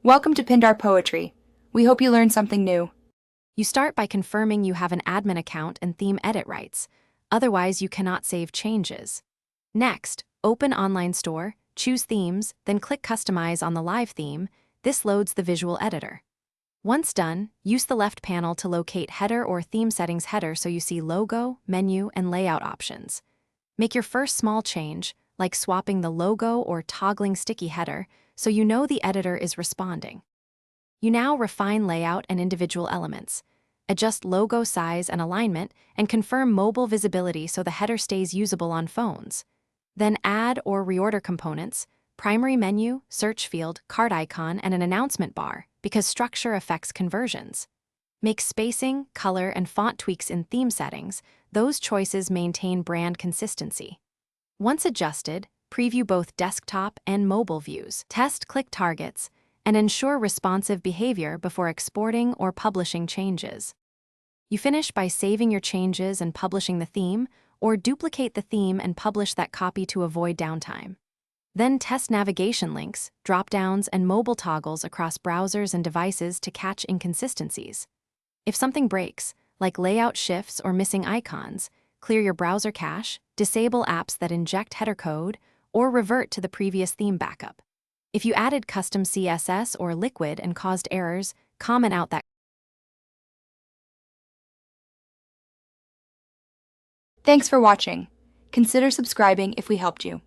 Welcome to Pindar Poetry. We hope you learned something new. You start by confirming you have an admin account and theme edit rights. Otherwise, you cannot save changes. Next, open Online Store, choose Themes, then click Customize on the live theme. This loads the visual editor. Once done, use the left panel to locate Header or Theme Settings header so you see logo, menu, and layout options. Make your first small change, like swapping the logo or toggling sticky header, so you know the editor is responding. You now refine layout and individual elements. Adjust logo size and alignment, and confirm mobile visibility so the header stays usable on phones. Then add or reorder components, primary menu, search field, cart icon, and an announcement bar, because structure affects conversions. Make spacing, color, and font tweaks in theme settings. Those choices maintain brand consistency. Once adjusted, preview both desktop and mobile views. Test click targets, and ensure responsive behavior before exporting or publishing changes. You finish by saving your changes and publishing the theme, or duplicate the theme and publish that copy to avoid downtime. Then test navigation links, drop-downs, and mobile toggles across browsers and devices to catch inconsistencies. If something breaks, like layout shifts or missing icons, clear your browser cache, disable apps that inject header code, or revert to the previous theme backup. If you added custom CSS or Liquid and caused errors, comment out that. Thanks for watching. Consider subscribing if we helped you.